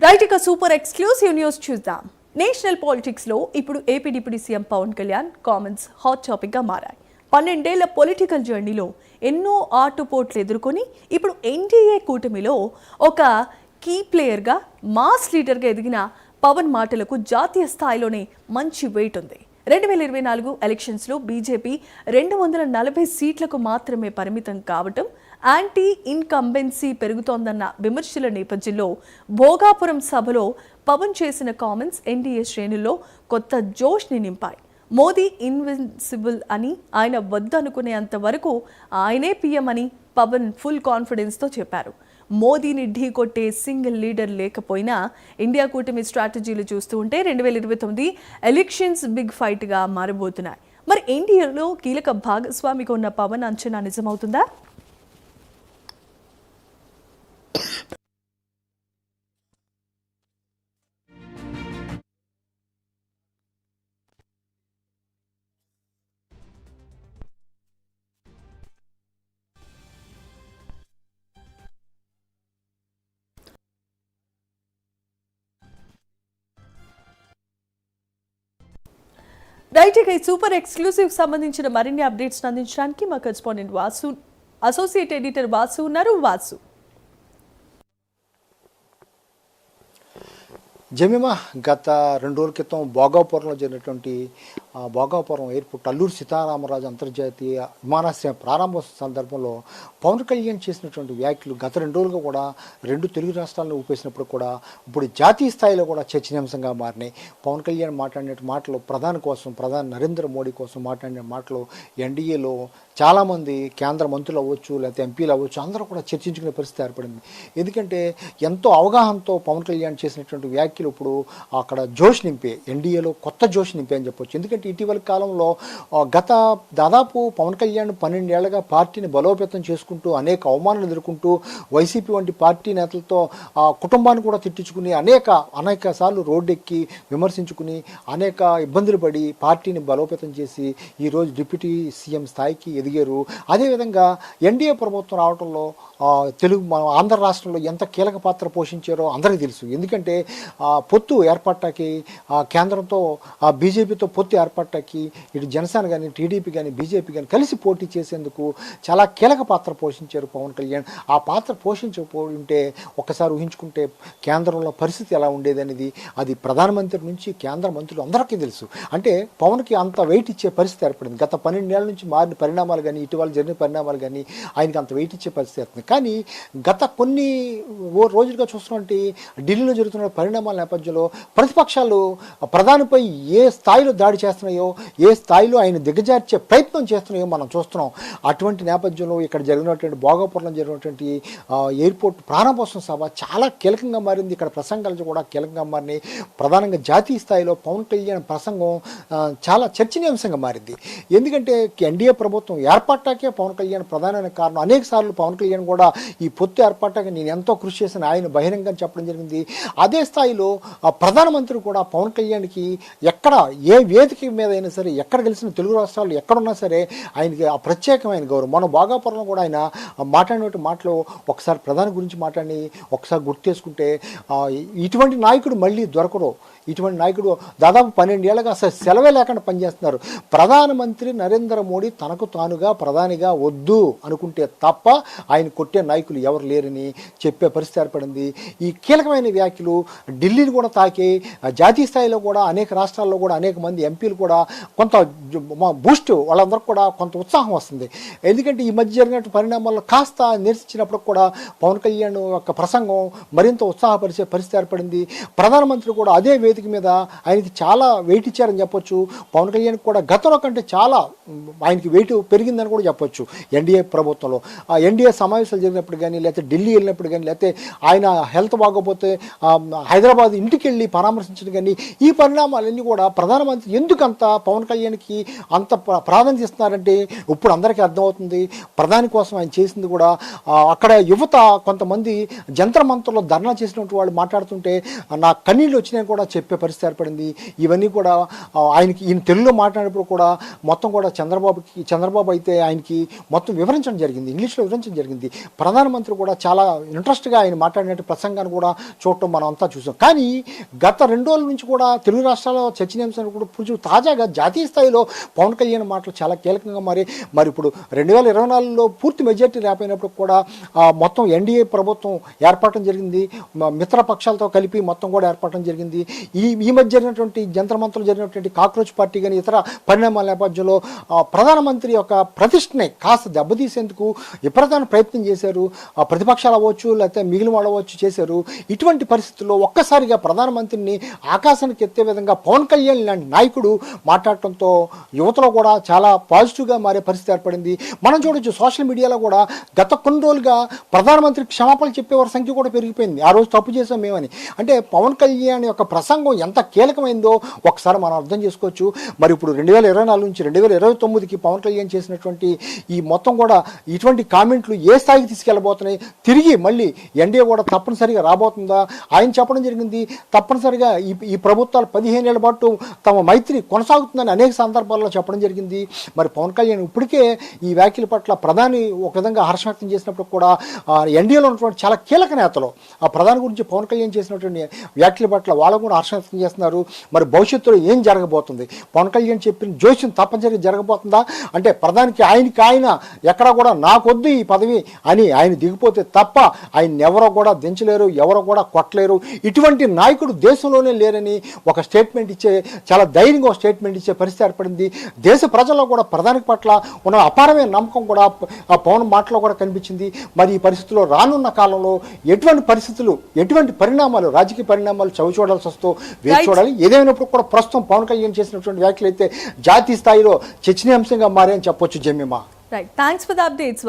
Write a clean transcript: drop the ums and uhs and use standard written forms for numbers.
Right, ఇక super exclusive news చూద్దాం. National politics లో ఇప్పుడు AP deputy CM Pawan Kalyan comments hot topic గా మారాయి. 12 ఏళ్ల పొలిటికల్ జర్నీలో ఎన్నో ఆటుపోట్లు ఎదుర్కొని ఇప్పుడు ఎన్డీఏ కూటమిలో ఒక కీ ప్లేయర్గా మాస్ లీడర్గా ఎదిగిన పవన్ మాటలకు జాతీయ స్థాయిలోనే మంచి వెయిట్ ఉంది. 2024 ఎలక్షన్స్లో బీజేపీ 240 సీట్లకు మాత్రమే పరిమితం కావటం, యాంటీ ఇన్కంబెన్సీ పెరుగుతోందన్న విమర్శల నేపథ్యంలో భోగాపురం సభలో పవన్ చేసిన కామెంట్స్ ఎన్డీఏ శ్రేణుల్లో కొత్త జోష్ని నింపాయి. మోదీ ఇన్విన్సిబుల్ అని ఆయన వద్దనుకునేంత వరకు ఆయనే పీఎం అని పవన్ ఫుల్ కాన్ఫిడెన్స్తో చెప్పారు. మోదీని ఢీకొట్టే సింగిల్ లీడర్ లేకపోయినా ఇండియా కూటమి స్ట్రాటజీలు చూస్తూ ఉంటే 2029 ఎలక్షన్స్ బిగ్ ఫైట్గా మారబోతున్నాయి. మరి ఎన్డీఏలో కీలక భాగస్వామిగా ఉన్న పవన్ అంచనా నిజమవుతుందా? రైట్, ఇక ఈ సూపర్ ఎక్స్క్లూసివ్ సంబంధించిన మరిన్ని అప్డేట్స్ అందించడానికి మా correspondent Vasu, associate editor Vasu ఉన్నారు. వాసు, జమీమా, గత 2 రోజుల క్రితం భోగాపురంలో జరిగినటువంటి భోగాపురం ఎయిర్పోర్ట్ అల్లూరు సీతారామరాజు అంతర్జాతీయ విమానాశ్రయం ప్రారంభోత్సవ సందర్భంలో పవన్ కళ్యాణ్ చేసినటువంటి వ్యాఖ్యలు గత 2 రోజులుగా కూడా 2 తెలుగు రాష్ట్రాలను ఊపేసినప్పుడు కూడా ఇప్పుడు జాతీయ స్థాయిలో కూడా చర్చనీయాంశంగా మారినాయి. పవన్ కళ్యాణ్ మాట్లాడిన మాటలు ప్రధాని నరేంద్ర మోడీ కోసం మాట్లాడిన మాటలు ఎన్డీఏలో చాలామంది కేంద్ర మంత్రులు అవ్వచ్చు, లేకపోతే ఎంపీలు అవ్వచ్చు, అందరూ కూడా చర్చించుకునే పరిస్థితి ఏర్పడింది. ఎందుకంటే ఎంతో అవగాహనతో పవన్ కళ్యాణ్ చేసినటువంటి వ్యాఖ్యలు ఇప్పుడు అక్కడ జోష్ నింపే, ఎన్డీఏలో కొత్త జోష్ నింపే అని చెప్పొచ్చు. ఎందుకంటే ఇటీవల కాలంలో గత దాదాపు పవన్ కళ్యాణ్ 12 ఏళ్లుగా పార్టీని బలోపేతం చేసుకుంటూ అనేక అవమానాలు ఎదుర్కొంటూ వైసీపీ వంటి పార్టీ నేతలతో కుటుంబాన్ని కూడా తిట్టించుకుని అనేక సార్లు రోడ్డెక్కి విమర్శించుకుని అనేక ఇబ్బందులు పడి పార్టీని బలోపేతం చేసి ఈరోజు డిప్యూటీ సీఎం స్థాయికి ఎదిగారు. అదేవిధంగా ఎన్డీఏ ప్రభుత్వం రావడంలో మన ఆంధ్ర రాష్ట్రంలో ఎంత కీలక పాత్ర పోషించారో అందరికీ తెలుసు. ఎందుకంటే పొత్తు ఏర్పడటానికి కేంద్రంతో బీజేపీతో పొత్తు ఏర్పడటానికి ఇటు జనసేన కానీ, టీడీపీ కానీ, బీజేపీ కానీ కలిసి పోటీ చేసేందుకు చాలా కీలక పాత్ర పోషించారు పవన్ కళ్యాణ్. ఆ పాత్ర పోషించకపోయింటే ఒక్కసారి ఊహించుకుంటే కేంద్రంలో పరిస్థితి ఎలా ఉండేది అనేది అది ప్రధానమంత్రి నుంచి కేంద్ర మంత్రులు అందరికీ తెలుసు. అంటే పవన్కి అంత వెయిట్ ఇచ్చే పరిస్థితి ఏర్పడింది. గత 12 ఏళ్ల నుంచి మారిన పరిణామాలు కానీ, ఇటీవల జరిగిన పరిణామాలు కానీ ఆయనకి అంత వెయిట్ ఇచ్చే పరిస్థితి ఏర్పడింది. కానీ గత కొన్ని రోజులుగా చూస్తున్నట్టు ఢిల్లీలో జరుగుతున్న పరిణామాల నేపథ్యంలో ప్రతిపక్షాలు ప్రధానిపై ఏ స్థాయిలో దాడి చేస్తున్నాయో, ఏ స్థాయిలో ఆయన దిగజార్చే ప్రయత్నం చేస్తున్నాయో మనం చూస్తున్నాం. అటువంటి నేపథ్యంలో ఇక్కడ జరిగినటువంటి భోగాపురంలో జరిగినటువంటి ఎయిర్పోర్ట్ ప్రారంభోత్సవ సభ చాలా కీలకంగా మారింది. ఇక్కడ ప్రసంగాలు కూడా కీలకంగా మారినాయి. ప్రధానంగా జాతీయ స్థాయిలో పవన్ కళ్యాణ్ ప్రసంగం చాలా చర్చనీయాంశంగా మారింది. ఎందుకంటే ఎన్డీఏ ప్రభుత్వం ఏర్పడటాకే పవన్ కళ్యాణ్ ప్రధానమైన కారణం. అనేక సార్లు పవన్ కళ్యాణ్ కూడా ఈ పొత్తు ఏర్పడటానికి నేను ఎంతో కృషి చేసిన ఆయన బహిరంగంగా చెప్పడం జరిగింది. అదే స్థాయిలో ప్రధానమంత్రి కూడా పవన్ కళ్యాణ్కి ఎక్కడ ఏ వేదిక మీద అయినా సరే, ఎక్కడ గెలిచిన తెలుగు రాష్ట్రాలు ఎక్కడున్నా సరే ఆయనకి ఆ ప్రత్యేకమైన గౌరవం. మన భోగాపురంలో కూడా ఆయన మాట్లాడినటువంటి మాటలు ఒకసారి ప్రధాని గురించి మాట్లాడి ఒకసారి గుర్తు చేసుకుంటే ఇటువంటి నాయకుడు మళ్ళీ దొరకరు. ఇటువంటి నాయకుడు దాదాపు 12 ఏళ్ళగా అసలు సెలవే లేకుండా పనిచేస్తున్నారు. ప్రధానమంత్రి నరేంద్ర మోడీ తనకు తానుగా ప్రధానిగా వద్దు అనుకుంటే తప్ప ఆయన కొట్టే నాయకులు ఎవరు లేరని చెప్పే పరిస్థితి ఏర్పడింది. ఈ కీలకమైన వ్యాఖ్యలు ఢిల్లీని కూడా తాకి జాతీయ స్థాయిలో కూడా అనేక రాష్ట్రాల్లో కూడా అనేక మంది ఎంపీలు కూడా కొంత బూస్ట్, వాళ్ళందరికీ కూడా కొంత ఉత్సాహం వస్తుంది. ఎందుకంటే ఈ మధ్య జరిగినట్టు పరిణామాల్లో కాస్త నిరసించినప్పుడు కూడా పవన్ కళ్యాణ్ యొక్క ప్రసంగం మరింత ఉత్సాహపరిచే పరిస్థితి ఏర్పడింది. ప్రధానమంత్రి కూడా అదే వేదిక మీద ఆయనకి చాలా వెయిట్ ఇచ్చారని చెప్పొచ్చు. పవన్ కళ్యాణ్ కూడా గతంలో కంటే చాలా ఆయనకి వెయిట్ పెరిగిందని కూడా చెప్పొచ్చు. ఎన్డీఏ ప్రభుత్వంలో ఎన్డీఏ సమావేశాలు జరిగినప్పుడు కానీ, లేకపోతే ఢిల్లీ వెళ్ళినప్పుడు కానీ, లేకపోతే ఆయన హెల్త్ బాగోపోతే హైదరాబాద్ ఇంటికి వెళ్ళి పరామర్శించడం కానీ, ఈ పరిణామాలన్నీ కూడా ప్రధానమంత్రి ఎందుకంత పవన్ కళ్యాణ్కి అంత ప్రాధాన్యత ఇస్తున్నారంటే ఇప్పుడు అందరికీ అర్థమవుతుంది. ప్రధాని కోసం ఆయన చేసింది కూడా అక్కడ యువత కొంతమంది జంతర్ మంతర్లో ధర్నా చేసినటువంటి వాళ్ళు మాట్లాడుతుంటే నా కన్నీళ్ళు వచ్చినాయని కూడా చెప్పే పరిస్థితి ఏర్పడింది. ఇవన్నీ కూడా ఈయన తెలుగులో మాట్లాడినప్పుడు కూడా మొత్తం కూడా చంద్రబాబు అయితే ఆయనకి మొత్తం వివరించడం జరిగింది, ఇంగ్లీష్లో వివరించడం జరిగింది. ప్రధానమంత్రి కూడా చాలా ఇంట్రెస్ట్గా ఆయన మాట్లాడినట్టు ప్రసంగాన్ని కూడా చూడటం మనం అంతా చూసాం. కానీ గత 2 రోజుల నుంచి కూడా తెలుగు రాష్ట్రాల్లో చర్చనీయాంశం కూడా కొంచెం తాజాగా జాతీయ స్థాయిలో పవన్ కళ్యాణ్ మాటలు చాలా కీలకంగా మరి ఇప్పుడు 2024లో పూర్తి మెజార్టీ రాపోయినప్పుడు కూడా మొత్తం ఎన్డీఏ ప్రభుత్వం ఏర్పడటం జరిగింది, మిత్ర పక్షాలతో కలిపి మొత్తం కూడా ఏర్పడటం జరిగింది. ఈ మధ్య జరిగినటువంటి జంతర్ మంత్రులు జరిగినటువంటి కాక్రోచ్ పార్టీ కానీ ఇతర పరిణామాల నేపథ్యంలో ప్రధానమంత్రి యొక్క ప్రతిష్టని కాస్త దెబ్బతీసేందుకు విపరీతమైన ప్రయత్నం చేశారు. ప్రతిపక్షాలు అవ్వచ్చు, లేకపోతే మిగిలిన వాళ్ళు అవ్వచ్చు చేశారు. ఇటువంటి పరిస్థితుల్లో ఒక్కసారిగా ప్రధానమంత్రిని ఆకాశానికి ఎత్తే విధంగా పవన్ కళ్యాణ్ లాంటి నాయకుడు మాట్లాడటంతో యువతలో కూడా చాలా పాజిటివ్గా మారే పరిస్థితి ఏర్పడింది. మనం చూడొచ్చు సోషల్ మీడియాలో కూడా గత కొన్ని రోజులుగా ప్రధానమంత్రి క్షమాపణలు చెప్పేవారి సంఖ్య కూడా పెరిగిపోయింది. ఆ రోజు తప్పు చేసాం మేమని. అంటే పవన్ కళ్యాణ్ యొక్క ప్రసంగం ఎంత కీలకమైందో ఒకసారి మనం అర్థం చేసుకోవచ్చు. మరి ఇప్పుడు 2024 నుంచి 2029కి పవన్ కళ్యాణ్ చేసినటువంటి ఈ మొత్తం కూడా ఇటువంటి కామెంట్లు ఏ స్థాయికి తీసుకెళ్ళబోతున్నాయి, తిరిగి మళ్ళీ ఎన్డీఏ కూడా తప్పనిసరిగా రాబోతుందా? ఆయన చెప్పడం జరిగింది తప్పనిసరిగా ఈ ప్రభుత్వాలు 15 ఏళ్ల పాటు తమ మైత్రి కొనసాగుతుందని అనేక సందర్భాల్లో చెప్పడం జరిగింది. మరి పవన్ కళ్యాణ్ ఇప్పటికే ఈ వ్యాఖ్యల పట్ల ప్రధాని ఒక విధంగా హర్షం వ్యక్తం చేసినప్పుడు కూడా ఎన్డీఏలో ఉన్నటువంటి చాలా కీలక నేతలు ఆ ప్రధాని గురించి పవన్ కళ్యాణ్ చేసినటువంటి వ్యాఖ్యల పట్ల వాళ్ళు కూడా హర్షం వ్యక్తం చేస్తున్నారు. మరి భవిష్యత్తులో ఏం జరగబోతుంది, పవన్ కళ్యాణ్ చెప్పిన జోస్యం తప్పనిసరిగా జరగబోతుందా? అంటే ప్రధానికి ఆయన ఎక్కడా కూడా నాకొద్దు ఈ పదవి అని ఆయన దిగిపోతే తప్ప ఆయన ఎవరో కూడా దించలేరు, ఎవరో కూడా కొట్టలేరు. ఇటువంటి నాయకుడు దేశంలోనే లేరని ఒక స్టేట్మెంట్ ఇచ్చే, చాలా ధైర్యంగా ఒక స్టేట్మెంట్ ఇచ్చే పరిస్థితి ఏర్పడింది. దేశ ప్రజల్లో కూడా ప్రధాని పట్ల ఉన్న అపారమైన నమ్మకం కూడా ఆ పవన్ మాటలో కూడా కనిపించింది. మరి ఈ పరిస్థితుల్లో రానున్న కాలంలో ఎటువంటి పరిణామాలు, రాజకీయ పరిణామాలు చవి చూడాల్సి వస్తూ వేచి చూడాలి. ఏదైనప్పుడు కూడా ప్రస్తుతం పవన్ కళ్యాణ్ చేసినటువంటి వ్యాఖ్యలు అయితే జాతీయ స్థాయిలో చర్చనీయాంశంగా మారే అని చెప్పొచ్చు. Jemimah, right, thanks for the updates.